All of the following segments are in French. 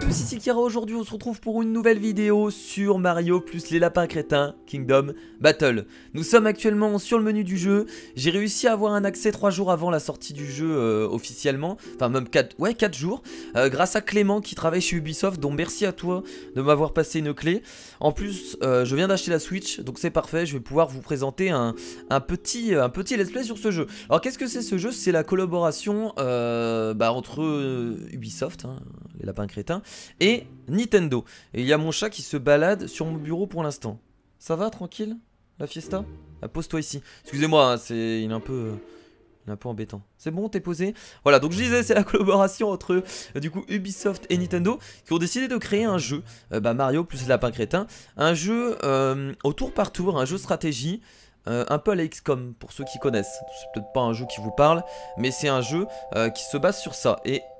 tous, ici Kira. Aujourd'hui on se retrouve pour une nouvelle vidéo sur Mario plus les lapins crétins Kingdom Battle. Nous sommes actuellement sur le menu du jeu. J'ai réussi à avoir un accès 3 jours avant la sortie du jeu officiellement. Enfin même 4 jours. Grâce à Clément qui travaille chez Ubisoft. Donc merci à toi de m'avoir passé une clé. En plus je viens d'acheter la Switch. Donc c'est parfait, je vais pouvoir vous présenter un petit let's play sur ce jeu. Alors qu'est-ce que c'est ce jeu? C'est la collaboration entre Ubisoft, hein, les lapins crétins, et Nintendo. Et il y a mon chat qui se balade sur mon bureau pour l'instant. Ça va, tranquille, la fiesta? Ah, pose-toi ici. Excusez-moi, hein, il est un peu embêtant. C'est bon, t'es posé? Voilà, donc je disais, c'est la collaboration entre du coup Ubisoft et Nintendo qui ont décidé de créer un jeu, Mario plus les lapins crétins, un jeu au tour par tour, un jeu stratégie. Un peu à la XCOM pour ceux qui connaissent. C'est peut-être pas un jeu qui vous parle, mais c'est un jeu qui se base sur ça.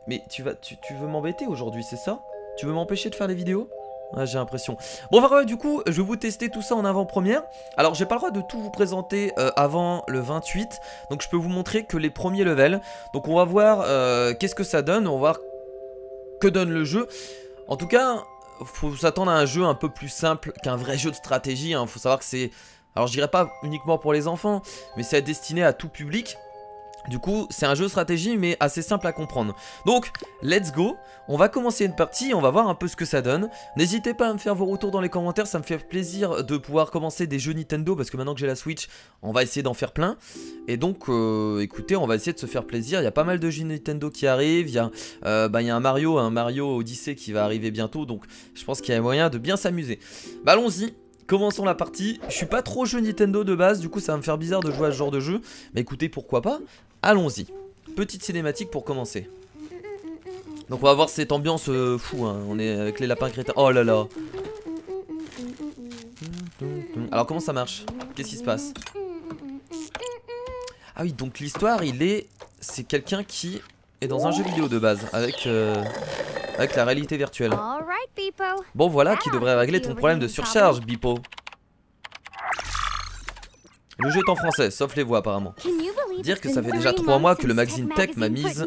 Mais tu veux m'embêter aujourd'hui, c'est ça? Tu veux m'empêcher de faire des vidéos? Ouais, j'ai l'impression. Bon, voilà, du coup, je vais vous tester tout ça en avant-première. Alors, j'ai pas le droit de tout vous présenter avant le 28. Donc, je peux vous montrer que les premiers levels. Donc, on va voir qu'est-ce que ça donne. On va voir que donne le jeu. En tout cas, faut s'attendre à un jeu un peu plus simple qu'un vrai jeu de stratégie. Hein. Faut savoir que c'est... Alors je dirais pas uniquement pour les enfants, mais c'est destiné à tout public. Du coup, c'est un jeu de stratégie, mais assez simple à comprendre. Donc, let's go. On va commencer une partie, on va voir un peu ce que ça donne. N'hésitez pas à me faire vos retours dans les commentaires, ça me fait plaisir de pouvoir commencer des jeux Nintendo, parce que maintenant que j'ai la Switch, on va essayer d'en faire plein. Et donc, écoutez, on va essayer de se faire plaisir. Il y a pas mal de jeux Nintendo qui arrivent. Il y a un Mario Odyssey qui va arriver bientôt, donc je pense qu'il y a moyen de bien s'amuser. Bah, allons-y. Commençons la partie. Je suis pas trop jeu Nintendo de base, du coup ça va me faire bizarre de jouer à ce genre de jeu. Mais écoutez, pourquoi pas. Allons-y. Petite cinématique pour commencer. Donc on va voir cette ambiance fou, hein. On est avec les lapins crétins. Oh là là. Alors comment ça marche? Qu'est-ce qui se passe? Ah oui, donc l'histoire c'est quelqu'un qui est dans un jeu vidéo de base avec la réalité virtuelle. Bon voilà, qui devrait régler ton problème de surcharge, Bipo. Le jeu est en français, sauf les voix apparemment. Dire que ça fait déjà 3 mois que le magazine Tech m'a mise.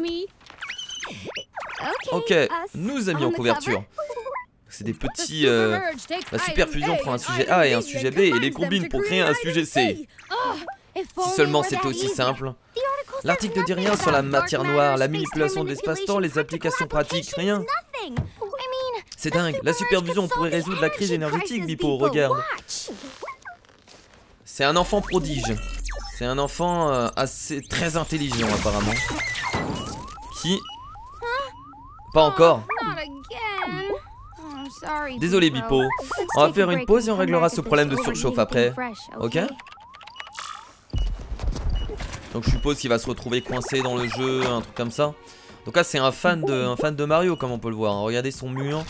Ok, nous a mis en couverture. C'est des petits... La superfusion prend un sujet A et un sujet B et les combine pour créer un sujet C. Si seulement c'était aussi simple. L'article ne dit rien sur la matière noire, la manipulation de l'espace-temps, les applications pratiques, rien. C'est dingue, la supervision pourrait résoudre la crise énergétique, Bipo, regarde. C'est un enfant prodige. C'est un enfant très intelligent apparemment. Qui... Pas encore. Désolé Bipo. On va faire une pause et on réglera ce problème de surchauffe après. Ok? Donc je suppose qu'il va se retrouver coincé dans le jeu, un truc comme ça. Donc là c'est un fan de Mario comme on peut le voir, hein. Regardez son mur.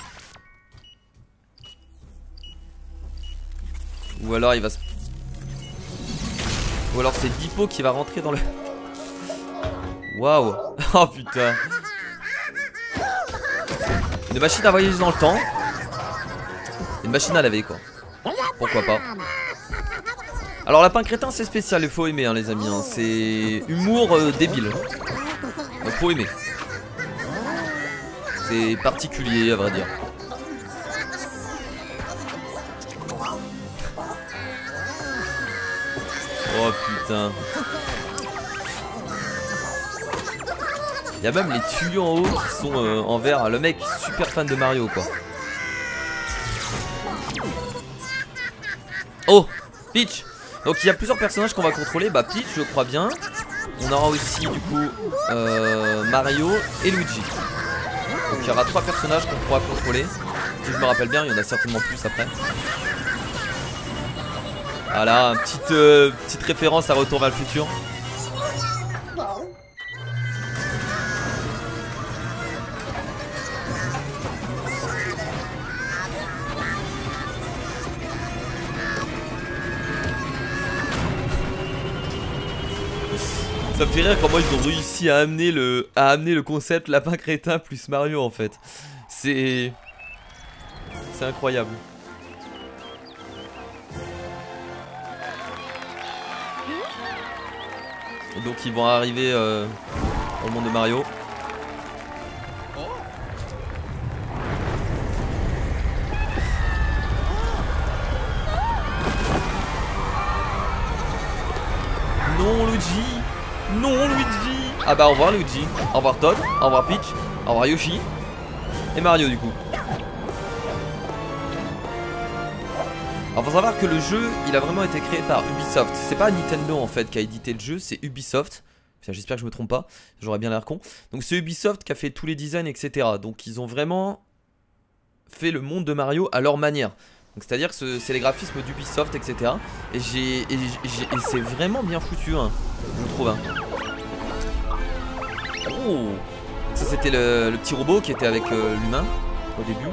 Ou alors il va se... Ou alors c'est Bipo qui va rentrer dans le... Waouh. Oh putain. Une machine à voyager dans le temps. Une machine à laver quoi. Pourquoi pas. Alors lapin crétin c'est spécial, il faut aimer hein, les amis hein. C'est humour débile. Il faut aimer. C'est particulier à vrai dire. Oh putain. Il y a même les tuyaux en haut qui sont en verre. Le mec super fan de Mario quoi. Oh Peach. Donc il y a plusieurs personnages qu'on va contrôler. Bah Peach je crois bien. On aura aussi du coup Mario et Luigi. Donc il y aura 3 personnages qu'on pourra contrôler. Si je me rappelle bien, il y en a certainement plus après. Voilà, petite référence à Retour vers le futur. Ça me fait rire comment ils ont réussi à amener le concept lapin crétin plus Mario en fait. C'est incroyable. Donc ils vont arriver au monde de Mario. Non Luigi. Non Luigi. Ah bah au revoir Luigi. Au revoir Todd. Au revoir Peach. Au revoir Yoshi. Et Mario du coup. Alors faut savoir que le jeu il a vraiment été créé par Ubisoft. C'est pas Nintendo en fait qui a édité le jeu, c'est Ubisoft. J'espère que je me trompe pas, j'aurais bien l'air con. Donc c'est Ubisoft qui a fait tous les designs etc. Donc ils ont vraiment fait le monde de Mario à leur manière. Donc c'est à dire que c'est les graphismes d'Ubisoft etc. Et c'est vraiment bien foutu hein, je trouve hein. Oh. Ça c'était le petit robot qui était avec l'humain au début.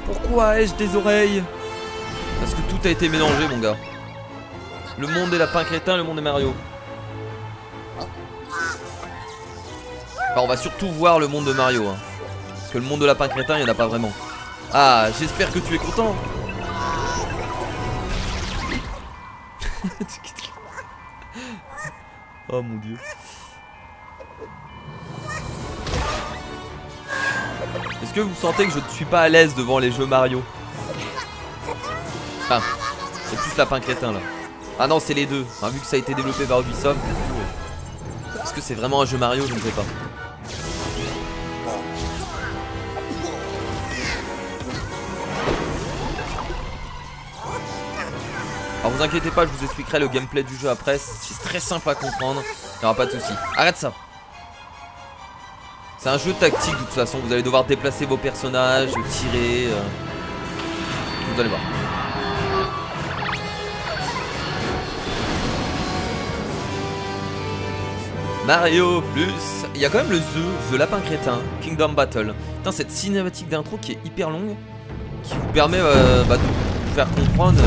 Pourquoi ai-je des oreilles? Parce que tout a été mélangé mon gars. Le monde des lapins crétins, le monde de Mario. Enfin, on va surtout voir le monde de Mario hein. Parce que le monde de lapin crétin il n'y en a pas vraiment. Ah j'espère que tu es content. Oh mon dieu. Est-ce que vous sentez que je ne suis pas à l'aise devant les jeux Mario? Enfin, c'est plus lapin crétin là. Ah non c'est les deux enfin, vu que ça a été développé par Ubisoft. Est-ce que c'est vraiment un jeu Mario? Je ne sais pas. Alors vous inquiétez pas, je vous expliquerai le gameplay du jeu après. C'est très simple à comprendre, il n'y aura pas de soucis. Arrête ça. C'est un jeu tactique de toute façon, vous allez devoir déplacer vos personnages, tirer. Vous allez voir. Mario plus, il y a quand même le The Lapin Crétin, Kingdom Battle. Putain, cette cinématique d'intro qui est hyper longue, qui vous permet de vous faire comprendre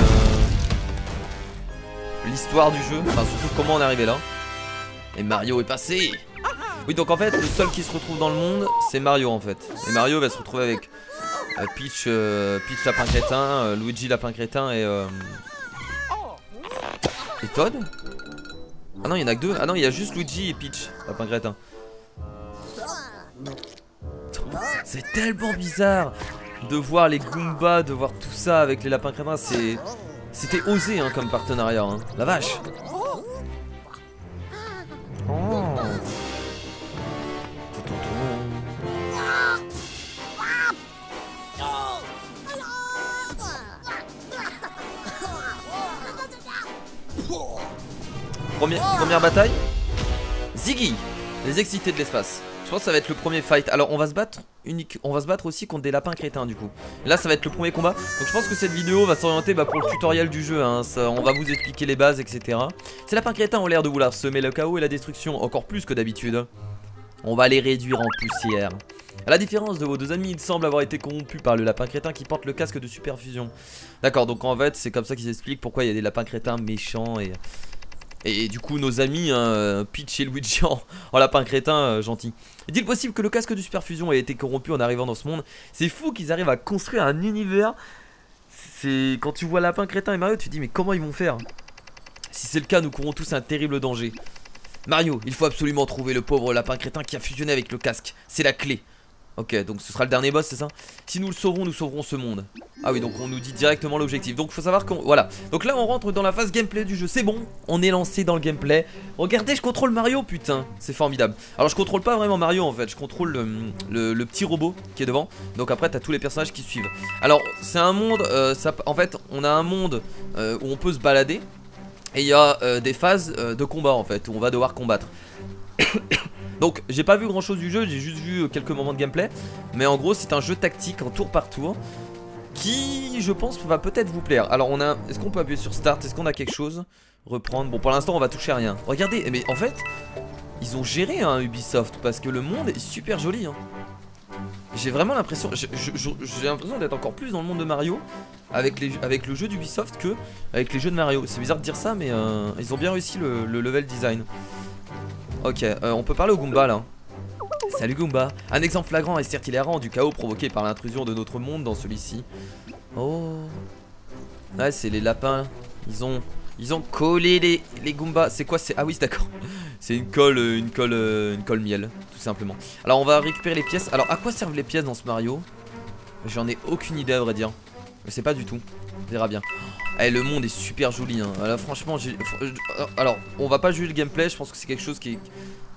l'histoire du jeu, enfin surtout comment on est arrivé là. Et Mario est passé. Oui donc en fait le seul qui se retrouve dans le monde c'est Mario en fait. Et Mario va se retrouver avec Peach Lapin Crétin, Luigi Lapin Crétin et Todd. Ah non il y en a que deux. Ah non il y a juste Luigi et Peach Lapin Crétin. C'est tellement bizarre de voir les Goombas, de voir tout ça avec les lapins crétins. C'était osé hein, comme partenariat hein. La vache. Oh. Première bataille. Ziggy, les excités de l'espace. Je pense que ça va être le premier fight. Alors on va se battre aussi contre des lapins crétins du coup. Là ça va être le premier combat. Donc je pense que cette vidéo va s'orienter pour le tutoriel du jeu hein. On va vous expliquer les bases etc. Ces lapins crétins ont l'air de vouloir semer le chaos et la destruction encore plus que d'habitude. On va les réduire en poussière. À la différence de vos deux ennemis, ils semblent avoir été corrompus par le lapin crétin qui porte le casque de superfusion. D'accord, donc en fait c'est comme ça qu'ils expliquent pourquoi il y a des lapins crétins méchants et du coup nos amis hein, Peach et Luigi en lapin crétin gentil. Est-il possible que le casque de superfusion ait été corrompu en arrivant dans ce monde? C'est fou qu'ils arrivent à construire un univers. Quand tu vois lapin crétin et Mario tu te dis mais comment ils vont faire? Si c'est le cas nous courons tous un terrible danger. Mario, il faut absolument trouver le pauvre lapin crétin qui a fusionné avec le casque. C'est la clé. Ok, donc ce sera le dernier boss, c'est ça? Si nous le sauvons, nous sauverons ce monde. Ah oui, donc on nous dit directement l'objectif. Donc faut savoir qu'on... Voilà. Donc là, on rentre dans la phase gameplay du jeu. C'est bon, on est lancé dans le gameplay. Regardez, je contrôle Mario, putain. C'est formidable. Alors je contrôle pas vraiment Mario en fait. Je contrôle le petit robot qui est devant. Donc après, t'as tous les personnages qui suivent. Alors, c'est un monde... en fait, on a un monde où on peut se balader. Et il y a des phases de combat en fait, où on va devoir combattre. Donc j'ai pas vu grand chose du jeu, j'ai juste vu quelques moments de gameplay. Mais en gros c'est un jeu tactique en tour par tour qui je pense va peut-être vous plaire. Alors on a, est-ce qu'on peut appuyer sur start? Est-ce qu'on a quelque chose? Reprendre, bon pour l'instant on va toucher à rien. Regardez, mais en fait ils ont géré hein, Ubisoft. Parce que le monde est super joli hein. J'ai vraiment l'impression, j'ai l'impression d'être encore plus dans le monde de Mario avec le jeu d'Ubisoft que avec les jeux de Mario. C'est bizarre de dire ça mais ils ont bien réussi le level design. Ok, on peut parler au Goomba là. Salut Goomba. Un exemple flagrant et certes hilarant du chaos provoqué par l'intrusion de notre monde dans celui-ci. Oh. Ouais, c'est les lapins. Ils ont collé les Goombas. C'est quoi? Ah oui, d'accord. C'est une colle miel, tout simplement. Alors on va récupérer les pièces. Alors à quoi servent les pièces dans ce Mario? J'en ai aucune idée à vrai dire. Je sais pas du tout. On verra bien. Eh, le monde est super joli hein. Là franchement alors on va pas juger le gameplay. Je pense que c'est quelque chose qui est...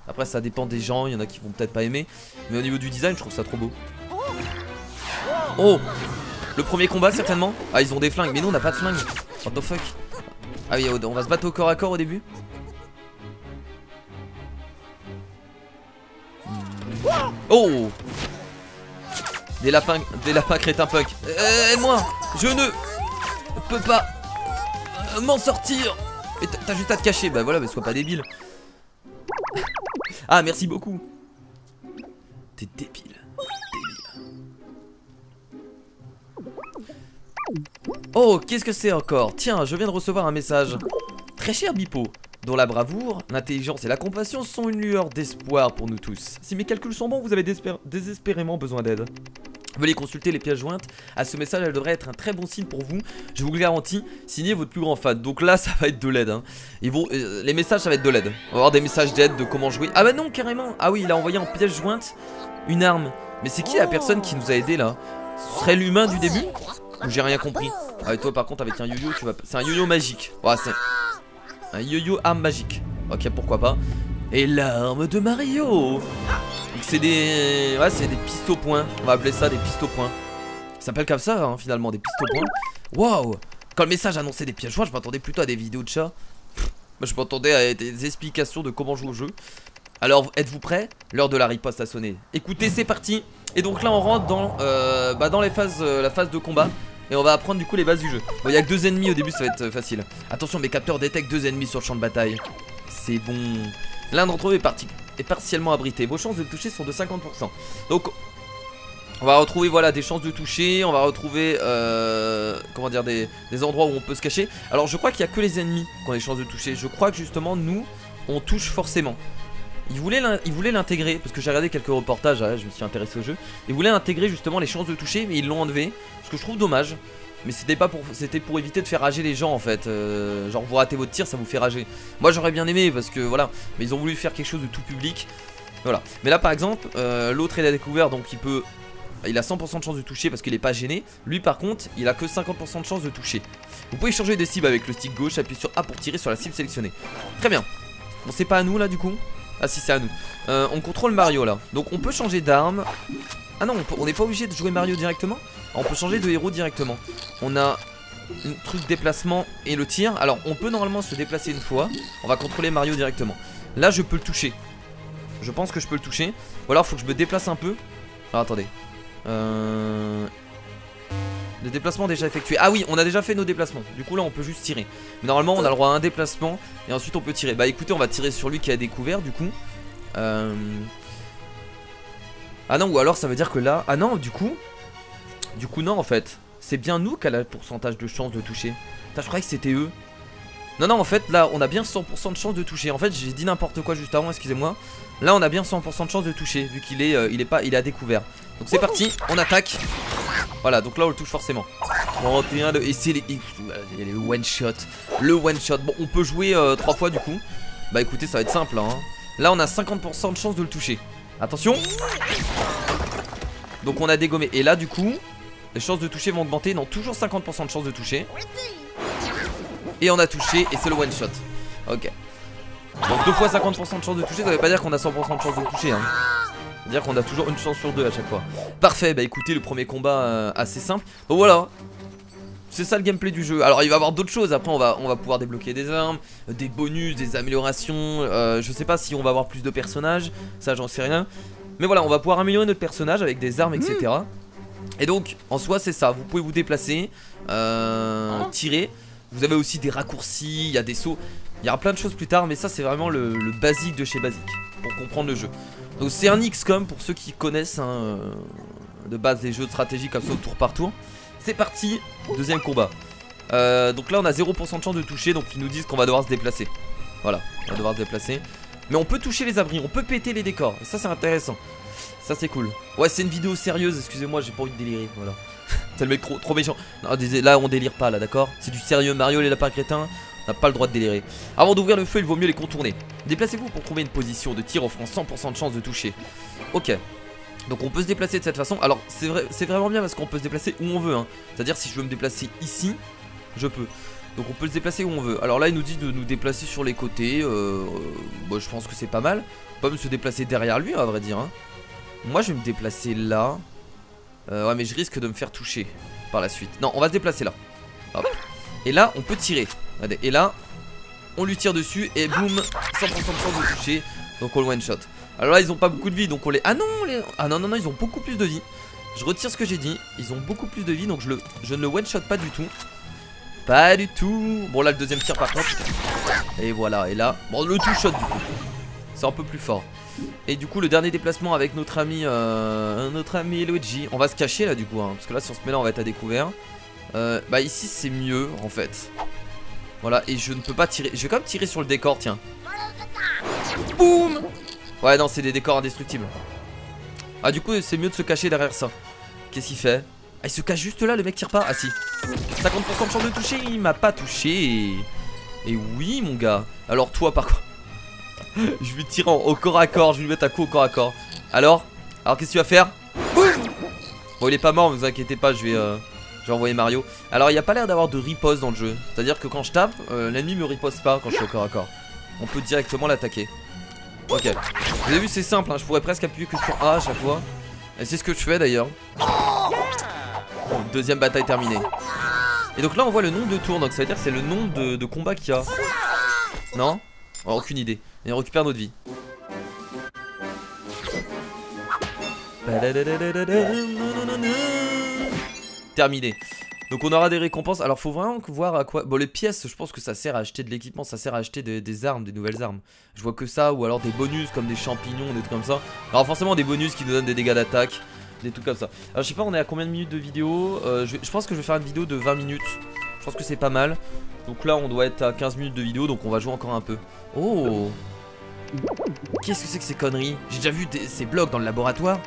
Après ça dépend des gens, il y en a qui vont peut-être pas aimer. Mais au niveau du design je trouve ça trop beau. Oh, le premier combat certainement. Ah ils ont des flingues, mais nous on n'a pas de flingues. What the fuck. Ah oui on va se battre au corps à corps au début. Oh, des lapins crétins punk. Moi je ne peux pas m'en sortir. Et t'as juste à te cacher. Bah voilà, mais sois pas débile. Ah merci beaucoup. T'es débile. Oh, qu'est-ce que c'est encore? Tiens, je viens de recevoir un message. Très cher Bipo, dont la bravoure, l'intelligence et la compassion sont une lueur d'espoir pour nous tous. Si mes calculs sont bons, vous avez désespérément besoin d'aide. Veuillez consulter les pièces jointes. À ce message, elle devrait être un très bon signe pour vous. Je vous le garantis. Signez votre plus grand fan. Donc là, ça va être de l'aide. Hein. Les messages, ça va être de l'aide. On va avoir des messages d'aide, de comment jouer. Ah bah non, carrément. Ah oui, il a envoyé en pièce jointe une arme. Mais c'est qui la personne qui nous a aidé là? Ce serait l'humain du début? Ou j'ai rien compris? Ah et toi par contre avec un yo-yo, tu vas... C'est un yo-yo magique. Ouais, c'est un yo-yo arme magique. Ok, pourquoi pas. Et l'arme de Mario. C'est des... Ouais, c'est des pistes au point. On va appeler ça des pistes au point. Ça s'appelle comme ça, hein, finalement, des pistes au point. Waouh. Quand le message annonçait des pièges joints, je m'attendais plutôt à des vidéos de chat. Moi, je m'attendais à des explications de comment jouer au jeu. Alors, êtes-vous prêts? L'heure de la riposte a sonné. Écoutez, c'est parti. Et donc là, on rentre dans, dans les phases, la phase de combat. Et on va apprendre du coup les bases du jeu. Bon, il y a que 2 ennemis au début, ça va être facile. Attention, mes capteurs détectent 2 ennemis sur le champ de bataille. C'est bon. L'un d'entre eux est partiellement abrité. Vos chances de toucher sont de 50%. Donc on va retrouver voilà des chances de toucher. On va retrouver comment dire des endroits où on peut se cacher. Alors je crois qu'il n'y a que les ennemis qui ont des chances de toucher. Je crois que justement nous on touche forcément. Ils voulaient l'intégrer parce que j'ai regardé quelques reportages, je me suis intéressé au jeu. Ils voulaient intégrer justement les chances de toucher, mais ils l'ont enlevé. Ce que je trouve dommage. Mais c'était pour éviter de faire rager les gens en fait. Genre vous ratez votre tir, ça vous fait rager. Moi j'aurais bien aimé parce que voilà. Mais ils ont voulu faire quelque chose de tout public. Voilà. Mais là par exemple, l'autre il a découvert donc il a 100% de chance de toucher parce qu'il est pas gêné. Lui par contre, il a que 50% de chance de toucher. Vous pouvez changer de cible avec le stick gauche, appuyez sur A pour tirer sur la cible sélectionnée. Très bien. Bon c'est pas à nous là du coup. Ah si c'est à nous. On contrôle Mario là. Donc on peut changer d'arme. Ah non, on n'est pas obligé de jouer Mario directement. On peut changer de héros directement. On a un truc déplacement et le tir. Alors on peut normalement se déplacer une fois. On va contrôler Mario directement. Là je peux le toucher. Je pense que je peux le toucher. Ou alors faut que je me déplace un peu. Alors attendez. Le déplacement déjà effectué. Ah oui, on a déjà fait nos déplacements. Du coup là on peut juste tirer. Mais normalement on a le droit à un déplacement. Et ensuite on peut tirer. Bah écoutez, on va tirer sur lui qui a découvert du coup. Ah non, ou alors ça veut dire que là... Ah non, du coup non en fait. C'est bien nous qui a le pourcentage de chance de toucher. Putain, je croyais que c'était eux. Non, non, en fait, là, on a bien 100% de chance de toucher. En fait, j'ai dit n'importe quoi juste avant, excusez-moi. Là, on a bien 100% de chance de toucher, vu qu'il est, il est à découvert. Donc c'est parti, on attaque. Voilà, donc là, on le touche forcément. 31 de... Et c'est les... Il y a les one-shot. Le one-shot. Bon, on peut jouer 3 fois, du coup. Bah écoutez, ça va être simple, hein. Là, on a 50% de chance de le toucher. Attention. Donc on a dégommé. Et là, du coup... Les chances de toucher vont augmenter. Non, toujours 50% de chance de toucher. Et on a touché et c'est le one shot. Ok. Donc 2 fois 50% de chance de toucher, ça veut pas dire qu'on a 100% de chance de toucher hein. Ça veut dire qu'on a toujours une chance sur 2 à chaque fois. Parfait, bah écoutez, le premier combat assez simple. Donc voilà. C'est ça le gameplay du jeu. Alors il va y avoir d'autres choses. Après on va pouvoir débloquer des armes, des bonus, des améliorations. Je sais pas si on va avoir plus de personnages. Ça j'en sais rien. Mais voilà, on va pouvoir améliorer notre personnage avec des armes, etc. Et donc en soi c'est ça. Vous pouvez vous déplacer, tirer. Vous avez aussi des raccourcis, il y a des sauts. Il y aura plein de choses plus tard, mais ça c'est vraiment le basique de chez basique pour comprendre le jeu. Donc c'est un XCOM pour ceux qui connaissent hein, de base des jeux de stratégie comme ça au tour par tour. C'est parti, deuxième combat. Donc là on a 0% de chance de toucher, donc ils nous disent qu'on va devoir se déplacer. Voilà, on va devoir se déplacer. Mais on peut toucher les abris, on peut péter les décors, et ça c'est intéressant. Ça c'est cool. Ouais, c'est une vidéo sérieuse, excusez-moi, j'ai pas envie de délirer, voilà. C'est le mec trop méchant. Non, là on délire pas là, d'accord. C'est du sérieux, Mario les lapins crétins, on n'a pas le droit de délirer. Avant d'ouvrir le feu, il vaut mieux les contourner. Déplacez-vous pour trouver une position de tir offrant 100% de chance de toucher. Ok. Donc on peut se déplacer de cette façon. Alors c'est vraiment bien parce qu'on peut se déplacer où on veut hein. C'est-à-dire si je veux me déplacer ici, je peux. Donc on peut se déplacer où on veut. Alors là il nous dit de nous déplacer sur les côtés. Bon, je pense que c'est pas mal. On peut même se déplacer derrière lui à vrai dire hein. Moi je vais me déplacer là. Ouais mais je risque de me faire toucher par la suite. Non on va se déplacer là. Hop. Et là on peut tirer. Regardez. Et là on lui tire dessus et boum 100% de chance de toucher. Donc on le one shot. Alors là ils ont pas beaucoup de vie donc on les... Ah non, ah non ils ont beaucoup plus de vie. Je retire ce que j'ai dit. Ils ont beaucoup plus de vie donc je ne le one shot pas du tout. Pas du tout. Bon là le deuxième tir par contre. Et voilà et là bon le two shot du coup. C'est un peu plus fort. Et du coup le dernier déplacement avec notre ami Luigi. On va se cacher là du coup hein, parce que là si on se met là on va être à découvert. Bah ici c'est mieux en fait. Voilà et je ne peux pas tirer. Je vais quand même tirer sur le décor tiens. Boum. Ouais non c'est des décors indestructibles. Ah du coup c'est mieux de se cacher derrière ça. Qu'est-ce qu'il fait? Ah il se cache juste là le mec tire pas. Ah si 50% de chance de toucher. Il m'a pas touché. Et oui mon gars. Alors toi par contre je lui tire au corps à corps. Je vais lui mettre un coup au corps à corps. Alors qu'est-ce que tu vas faire? Boum. Bon il est pas mort vous inquiétez pas. Je vais envoyer Mario. Alors il n'y a pas l'air d'avoir de riposte dans le jeu. C'est à dire que quand je tape l'ennemi me riposte pas quand je suis au corps à corps. On peut directement l'attaquer. Ok. Vous avez vu c'est simple hein. Je pourrais presque appuyer que sur A à chaque fois. Et c'est ce que je fais d'ailleurs. Deuxième bataille terminée. Et donc là on voit le nombre de tours. Donc ça veut dire que c'est le nombre de combats qu'il y a. Non oh, aucune idée. Et on récupère notre vie. Terminé. Donc on aura des récompenses. Alors faut vraiment voir à quoi. Bon les pièces je pense que ça sert à acheter de l'équipement. Ça sert à acheter des armes, des nouvelles armes. Je vois que ça ou alors des bonus comme des champignons, des trucs comme ça. Alors forcément des bonus qui nous donnent des dégâts d'attaque. Des trucs comme ça. Alors je sais pas on est à combien de minutes de vidéo. Je pense que je vais faire une vidéo de 20 minutes. Je pense que c'est pas mal. Donc là on doit être à 15 minutes de vidéo. Donc on va jouer encore un peu. Oh. Qu'est-ce que c'est que ces conneries? J'ai déjà vu ces blocs dans le laboratoire.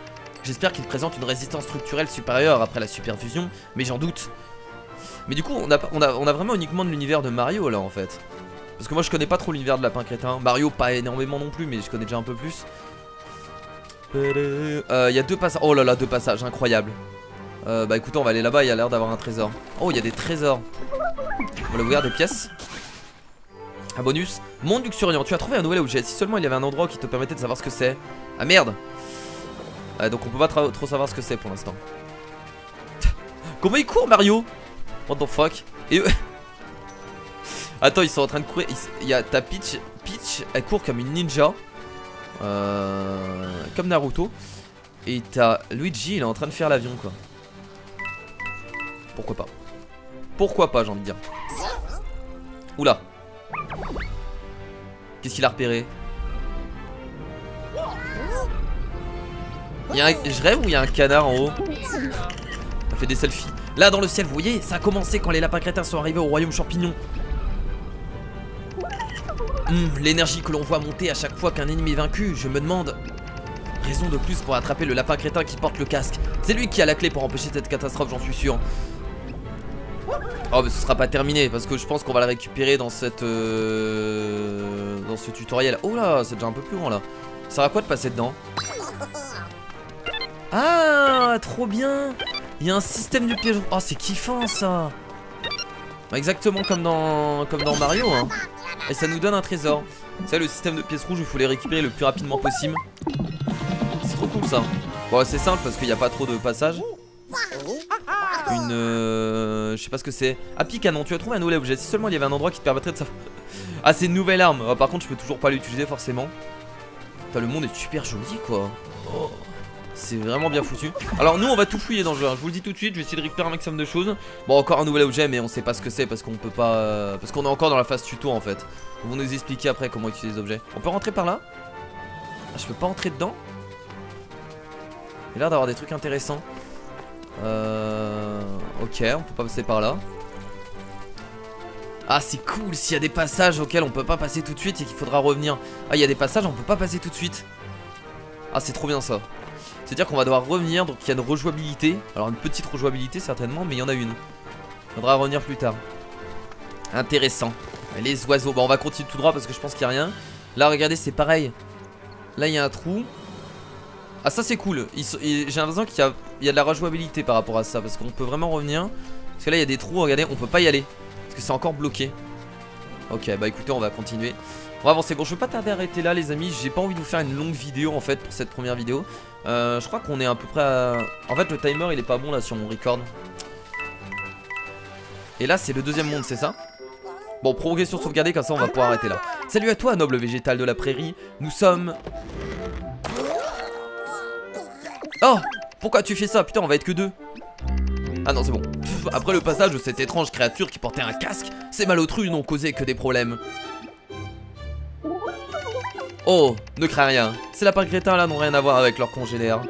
J'espère qu'ils présentent une résistance structurelle supérieure après la superfusion. Mais j'en doute. Mais du coup on a vraiment uniquement de l'univers de Mario là en fait. Parce que moi je connais pas trop l'univers de Lapin Crétin. Mario pas énormément non plus mais je connais déjà un peu plus. Il y a 2 passages. Oh là là 2 passages incroyables. Bah écoutez on va aller là-bas. Il y a l'air d'avoir un trésor. Oh il y a des trésors. On va ouvrir des pièces. Un bonus. Monde luxuriant. Tu as trouvé un nouvel objet. Si seulement il y avait un endroit qui te permettait de savoir ce que c'est. Ah merde. Donc on peut pas trop savoir ce que c'est pour l'instant. Comment il court Mario? What the fuck? Et attends ils sont en train de courir. Il y a ta Peach elle court comme une ninja. Comme Naruto. Et t'as Luigi il est en train de faire l'avion quoi. Pourquoi pas? Pourquoi pas j'ai envie de dire. Oula. Qu'est-ce qu'il a repéré? Je rêve ou il y a un canard en haut? Ça fait des selfies. Là dans le ciel vous voyez ça a commencé quand les lapins crétins sont arrivés au royaume champignon. L'énergie que l'on voit monter à chaque fois qu'un ennemi est vaincu. Je me demande. Raison de plus pour attraper le lapin crétin qui porte le casque. C'est lui qui a la clé pour empêcher cette catastrophe j'en suis sûr. Oh mais ce sera pas terminé parce que je pense qu'on va la récupérer dans cette dans ce tutoriel. Oh là c'est déjà un peu plus grand là. Ça sert à quoi de passer dedans? Ah trop bien. Il y a un système de piège. Oh c'est kiffant ça. Exactement comme dans Mario hein. Et ça nous donne un trésor. C'est le système de pièces rouges. Il faut les récupérer le plus rapidement possible. C'est trop cool ça. Bon c'est simple parce qu'il n'y a pas trop de passages. Je sais pas ce que c'est. Ah Picanon, tu as trouvé un nouvel objet. Si seulement il y avait un endroit qui te permettrait de savoir. Ah c'est une nouvelle arme. Par contre je peux toujours pas l'utiliser forcément. Putain le monde est super joli quoi. Oh. C'est vraiment bien foutu. Alors nous on va tout fouiller dans le jeu hein. Je vous le dis tout de suite, je vais essayer de récupérer un maximum de choses. Bon encore un nouvel objet mais on sait pas ce que c'est parce qu'on peut pas parce qu'on est encore dans la phase tuto en fait. Ils vont nous expliquer après comment utiliser les objets. On peut rentrer par là? Ah, je peux pas entrer dedans? Il a l'air d'avoir des trucs intéressants. Ok on peut pas passer par là. Ah c'est cool s'il y a des passages auxquels on peut pas passer tout de suite et qu'il faudra revenir. Ah il y a des passages on peut pas passer tout de suite. Ah c'est trop bien ça. C'est-à-dire qu'on va devoir revenir, donc il y a une rejouabilité. Alors une petite rejouabilité certainement, mais il y en a une. Il faudra revenir plus tard. Intéressant. Les oiseaux, bon on va continuer tout droit parce que je pense qu'il n'y a rien. Là regardez c'est pareil. Là il y a un trou. Ah ça c'est cool. J'ai l'impression qu'il y a de la rejouabilité par rapport à ça. Parce qu'on peut vraiment revenir. Parce que là il y a des trous, regardez on peut pas y aller. Parce que c'est encore bloqué. Ok, bah écoutez, on va continuer. On va avancer. Bon, je veux pas tarder à arrêter là, les amis. J'ai pas envie de vous faire une longue vidéo en fait pour cette première vidéo. Je crois qu'on est à peu près à... En fait, le timer il est pas bon là sur mon record. Et là, c'est le deuxième monde, c'est ça? Bon, progression sauvegardée, comme ça on va pouvoir arrêter là. Salut à toi, noble végétal de la prairie. Nous sommes... Oh! Pourquoi tu fais ça? Putain, on va être que deux. Ah non, c'est bon. Après le passage de cette étrange créature qui portait un casque, ces malotrus n'ont causé que des problèmes. Oh, ne crains rien. Ces lapins crétins là n'ont rien à voir avec leurs congénères.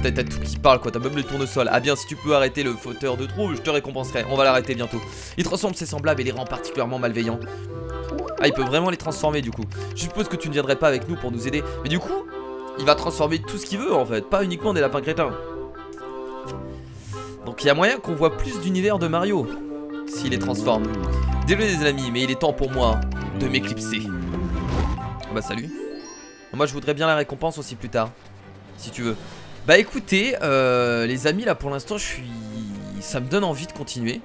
T'as tout qui parle quoi, t'as même les tournesols. Ah bien, si tu peux arrêter le fauteur de troubles, je te récompenserai. On va l'arrêter bientôt. Il transforme ses semblables et les rend particulièrement malveillants. Ah, il peut vraiment les transformer du coup. Je suppose que tu ne viendrais pas avec nous pour nous aider. Mais du coup, il va transformer tout ce qu'il veut en fait, pas uniquement des lapins crétins. Donc il y a moyen qu'on voit plus d'univers de Mario s'il les transforme. Désolé les amis, mais il est temps pour moi de m'éclipser. Oh bah salut. Moi je voudrais bien la récompense aussi plus tard, si tu veux. Bah écoutez, les amis, là pour l'instant ça me donne envie de continuer.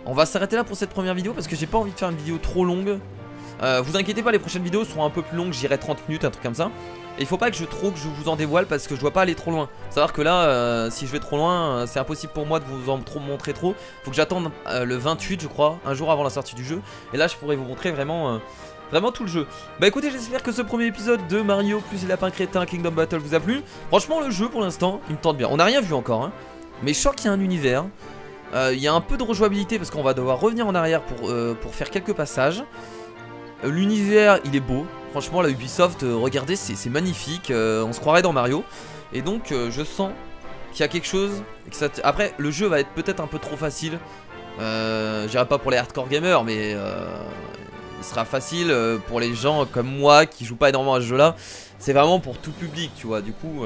On va s'arrêter là pour cette première vidéo parce que j'ai pas envie de faire une vidéo trop longue. Vous inquiétez pas, les prochaines vidéos seront un peu plus longues, j'irai 30 minutes, un truc comme ça. Et il faut pas que je vous en dévoile parce que je dois pas aller trop loin. Savoir que là, si je vais trop loin, c'est impossible pour moi de vous en montrer trop. Faut que j'attende le 28 je crois, un jour avant la sortie du jeu. Et là je pourrais vous montrer vraiment tout le jeu. Bah écoutez, j'espère que ce premier épisode de Mario plus les lapins crétins Kingdom Battle vous a plu. Franchement le jeu pour l'instant il me tente bien. On n'a rien vu encore hein. Mais je sens qu'il y a un univers. Il y a un peu de rejouabilité parce qu'on va devoir revenir en arrière pour faire quelques passages. L'univers il est beau. Franchement la Ubisoft, regardez c'est magnifique. On se croirait dans Mario. Et donc je sens qu'il y a quelque chose que ça après le jeu va être peut-être un peu trop facile. J'irai pas pour les hardcore gamers mais il sera facile pour les gens comme moi qui jouent pas énormément à ce jeu là. C'est vraiment pour tout public tu vois. Du coup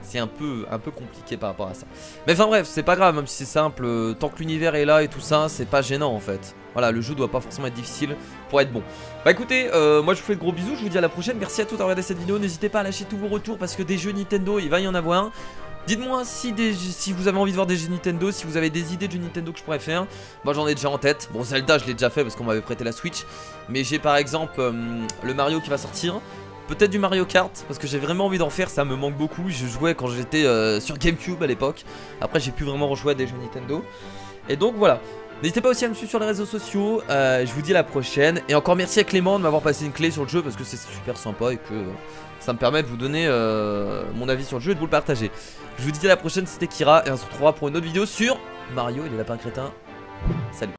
c'est un peu compliqué par rapport à ça. Mais enfin bref, c'est pas grave, même si c'est simple, tant que l'univers est là et tout ça, c'est pas gênant en fait. Voilà, le jeu doit pas forcément être difficile pour être bon. Bah écoutez, moi je vous fais de gros bisous, je vous dis à la prochaine. Merci à tous d'avoir regardé cette vidéo, n'hésitez pas à lâcher tous vos retours parce que des jeux Nintendo, il va y en avoir. Dites-moi si vous avez envie de voir des jeux Nintendo, si vous avez des idées de jeux Nintendo que je pourrais faire. Moi j'en ai déjà en tête. Bon, Zelda je l'ai déjà fait parce qu'on m'avait prêté la Switch. Mais j'ai par exemple le Mario qui va sortir. Peut-être du Mario Kart parce que j'ai vraiment envie d'en faire, ça me manque beaucoup. Je jouais quand j'étais sur GameCube à l'époque. Après j'ai pu vraiment rejouer à des jeux Nintendo. Et donc voilà. N'hésitez pas aussi à me suivre sur les réseaux sociaux. Je vous dis à la prochaine. Et encore merci à Clément de m'avoir passé une clé sur le jeu parce que c'est super sympa et que ça me permet de vous donner mon avis sur le jeu et de vous le partager. Je vous dis à la prochaine, c'était Kira et on se retrouvera pour une autre vidéo sur Mario et les lapins crétins. Salut.